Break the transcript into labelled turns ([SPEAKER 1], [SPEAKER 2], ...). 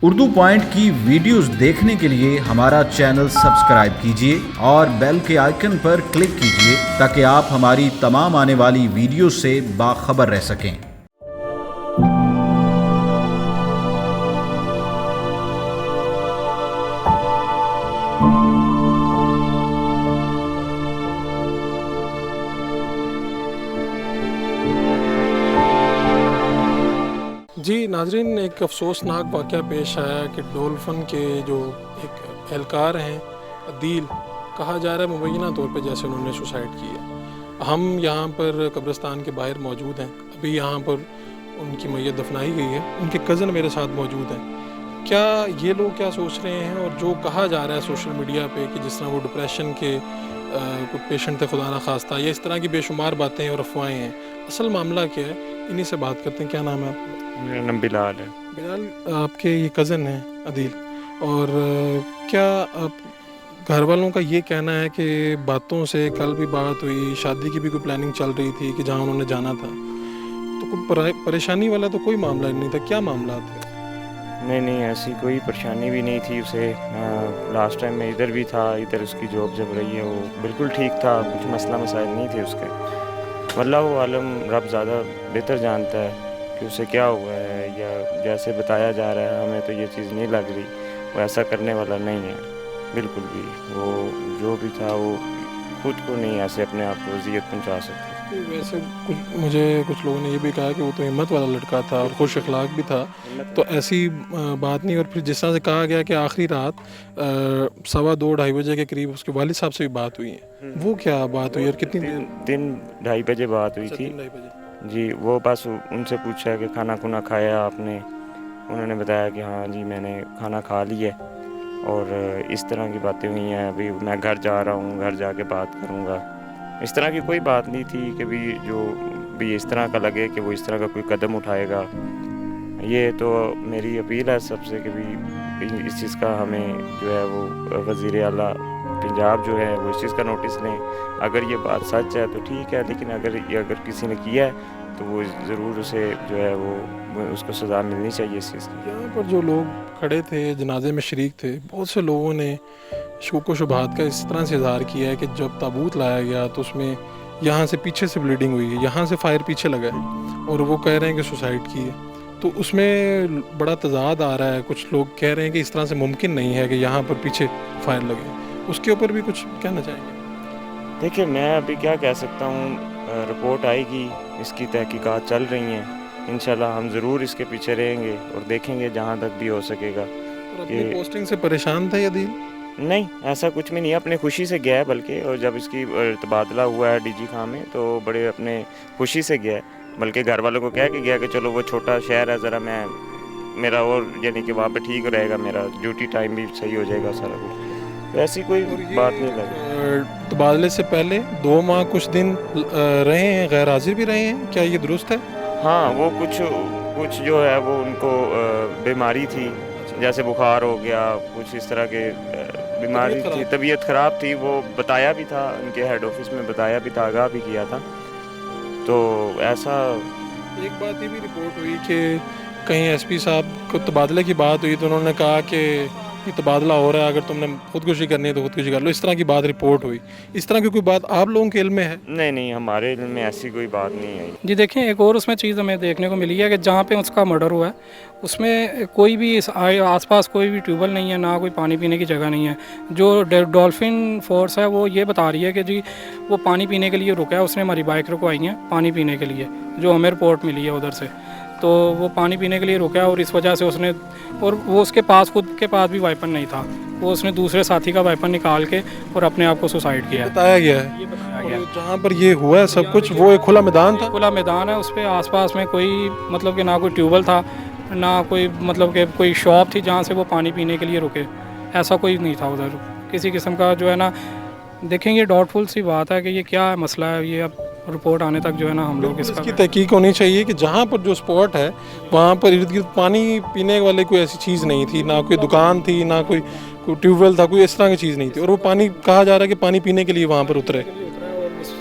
[SPEAKER 1] Urdu point کی videos دیکھنے کے لیے ہمارا چینل سبسکرائب کیجیے اور بیل کے آئیکن پر کلک کیجیے تاکہ آپ ہماری تمام آنے والی ویڈیوز سے باخبر رہ سکیں۔
[SPEAKER 2] جی ناظرین، ایک افسوسناک واقعہ پیش آیا کہ ڈولفن کے جو ایک اہلکار ہیں عدیل، کہا جا رہا ہے مبینہ طور پہ جیسے انہوں نے سوسائڈ کی ہے۔ ہم یہاں پر قبرستان کے باہر موجود ہیں، ابھی یہاں پر ان کی میت دفنائی گئی ہے، ان کے کزن میرے ساتھ موجود ہیں۔ کیا یہ لوگ کیا سوچ رہے ہیں؟ اور جو کہا جا رہا ہے سوشل میڈیا پہ کہ جس طرح وہ ڈپریشن کے کوئی پیشنٹ تھے خدا نخواستہ، یا اس طرح کی بے شمار باتیں اور افواہیں ہیں، اصل معاملہ کیا ہے؟ انہی سے بات کرتے ہیں۔ کیا نام ہے آپ کا؟
[SPEAKER 3] میرا نام بلال ہے۔
[SPEAKER 2] بلال، آپ کے یہ کزن ہیں عدیل، اور کیا آپ گھر والوں کا یہ کہنا ہے کہ باتوں سے کل بھی بات ہوئی، شادی کی بھی کوئی پلاننگ چل رہی تھی کہ جہاں انہوں نے جانا تھا، تو کوئی پریشانی والا تو کوئی معاملہ نہیں تھا؟ کیا معاملات تھے؟
[SPEAKER 3] نہیں، ایسی کوئی پریشانی بھی نہیں تھی اسے۔ لاسٹ ٹائم میں ادھر بھی تھا، ادھر اس کی جاب جب رہی ہے وہ بالکل ٹھیک تھا، کچھ مسئلہ مسائل نہیں تھے اس کے۔ واللہ عالم، رب زیادہ بہتر جانتا ہے کہ اسے کیا ہوا ہے، یا جیسے بتایا جا رہا ہے ہمیں تو یہ چیز نہیں لگ رہی، وہ ایسا کرنے والا نہیں ہے بالکل بھی۔ وہ جو بھی تھا وہ خود کو نہیں ایسے اپنے آپ کو اذیت پہنچا سکتا۔
[SPEAKER 2] ویسے مجھے کچھ لوگوں نے یہ بھی کہا کہ وہ تو ہمت والا لڑکا تھا اور خوش اخلاق بھی تھا، تو ایسی بات نہیں۔ اور پھر جس طرح سے کہا گیا کہ آخری رات 2:15-2:30 بجے کے قریب اس کے والد صاحب سے بھی بات ہوئی ہے، وہ کیا بات ہوئی اور کتنی دیر؟
[SPEAKER 3] 3-2:30 بجے بات ہوئی تھی جی۔ وہ بس ان سے پوچھا کہ کھانا کھانا کھایا آپ نے؟ انہوں نے بتایا کہ ہاں جی میں نے کھانا کھا لیا، اور اس طرح کی باتیں ہوئی ہیں۔ ابھی میں گھر جا رہا ہوں، گھر جا کے بات کروں گا۔ اس طرح کی کوئی بات نہیں تھی کہ بھی جو بھی اس طرح کا لگے کہ وہ اس طرح کا کوئی قدم اٹھائے گا۔ یہ تو میری اپیل ہے سب سے کہ بھی اس چیز کا ہمیں جو ہے وہ وزیر اعلیٰ پنجاب جو ہے وہ اس چیز کا نوٹس لیں۔ اگر یہ بات سچ ہے تو ٹھیک ہے، لیکن اگر کسی نے کیا ہے تو وہ ضرور اسے جو ہے وہ اس کو سزا ملنی چاہیے اس چیز کی۔
[SPEAKER 2] یہاں پر جو لوگ کھڑے تھے، جنازے میں شریک تھے، بہت سے لوگوں نے شک و شبہات کا اس طرح سے اظہار کیا ہے کہ جب تابوت لایا گیا تو اس میں یہاں سے پیچھے سے بلیڈنگ ہوئی ہے، یہاں سے فائر پیچھے لگا ہے، اور وہ کہہ رہے ہیں کہ سوسائڈ کی ہے۔ تو اس میں بڑا تضاد آ رہا ہے۔ کچھ لوگ کہہ رہے ہیں کہ اس طرح سے ممکن نہیں ہے کہ یہاں پر پیچھے فائر لگے۔ اس کے اوپر بھی کچھ کہنا چاہیں گے؟
[SPEAKER 3] دیکھیں، میں ابھی کیا کہہ سکتا ہوں، رپورٹ آئے گی، اس کی تحقیقات چل رہی ہیں، انشاءاللہ ہم ضرور اس کے پیچھے رہیں گے اور دیکھیں گے جہاں تک بھی ہو سکے گا۔
[SPEAKER 2] اور اپنی پوسٹنگ سے پریشان تھا عدیل؟
[SPEAKER 3] نہیں، ایسا کچھ بھی نہیں، اپنے خوشی سے گیا ہے بلکہ، اور جب اس کی تبادلہ ہوا ہے DG خان میں تو بڑے اپنے خوشی سے گیا ہے، بلکہ گھر والوں کو کہہ کے گیا کہ چلو وہ چھوٹا شہر ہے، ذرا میں میرا اور یعنی کہ وہاں پہ ٹھیک رہے گا، میرا ڈیوٹی ٹائم بھی صحیح ہو جائے گا سارا کچھ۔ ایسی کوئی بات نہیں لگی۔
[SPEAKER 2] تبادلے سے پہلے 2 ماہ کچھ دن رہے ہیں، غیر حاضر بھی رہے ہیں، کیا یہ درست ہے؟
[SPEAKER 3] ہاں، وہ کچھ جو ہے وہ ان کو بیماری تھی، جیسے بخار ہو گیا، کچھ اس طرح کے بیماری تھی، طبیعت خراب تھی، وہ بتایا بھی تھا، ان کے ہیڈ آفس میں بتایا بھی تھا، آگاہ بھی کیا تھا۔ تو ایسا
[SPEAKER 2] ایک بات یہ بھی رپورٹ ہوئی کہ کہیں SP صاحب کو تبادلے کی بات ہوئی تو انہوں نے کہا کہ یہ تبادلہ ہو رہا ہے، اگر تم نے خودکشی کرنی ہے تو خودکشی کر لو، اس طرح کی بات رپورٹ ہوئی۔ اس طرح کی کوئی بات آپ لوگوں کے علم میں ہے؟
[SPEAKER 3] نہیں، ہمارے علم میں ایسی کوئی بات نہیں ہے۔
[SPEAKER 4] جی دیکھیں، ایک اور اس میں چیز ہمیں دیکھنے کو ملی ہے کہ جہاں پہ اس کا مرڈر ہوا ہے اس میں کوئی بھی آس پاس کوئی بھی ٹیوبل نہیں ہے، نہ کوئی پانی پینے کی جگہ نہیں ہے۔ جو ڈولفن فورس ہے وہ یہ بتا رہی ہے کہ جی وہ پانی پینے کے لیے رکا ہے، اس نے ہماری بائک رکوائی ہیں پانی پینے کے لیے، جو ہمیں رپورٹ ملی ہے ادھر سے، تو وہ پانی پینے کے لیے رکا ہے، اور اس وجہ سے اس نے، اور وہ اس کے پاس خود کے پاس بھی وائپن نہیں تھا، وہ اس نے دوسرے ساتھی کا وائپن نکال کے اور اپنے آپ کو سوسائڈ کیا ہے،
[SPEAKER 2] بتایا گیا ہے۔ جہاں پر یہ ہوا ہے سب کچھ وہ ایک کھلا میدان تھا،
[SPEAKER 4] کھلا میدان ہے، اس پہ آس پاس میں کوئی مطلب کہ نہ کوئی ٹیوبل تھا، نہ کوئی مطلب کہ کوئی شاپ تھی جہاں سے وہ پانی پینے کے لیے رکے، ایسا کوئی نہیں تھا ادھر کسی قسم کا جو ہے نا۔ دیکھیں یہ ڈاؤٹ فل سی بات ہے کہ یہ کیا مسئلہ ہے، یہ اب رپورٹ آنے تک جو ہے نا ہم لوگ
[SPEAKER 2] اس کی تحقیق ہونی چاہیے کہ جہاں پر جو اسپاٹ ہے وہاں پر ارد گرد پانی پینے والے کوئی ایسی چیز نہیں تھی، نہ کوئی دکان تھی، نہ کوئی ٹیوب ویل تھا، کوئی اس طرح کی چیز نہیں تھی، اور وہ پانی کہا جا رہا ہے کہ پانی پینے کے لیے وہاں پر اترے۔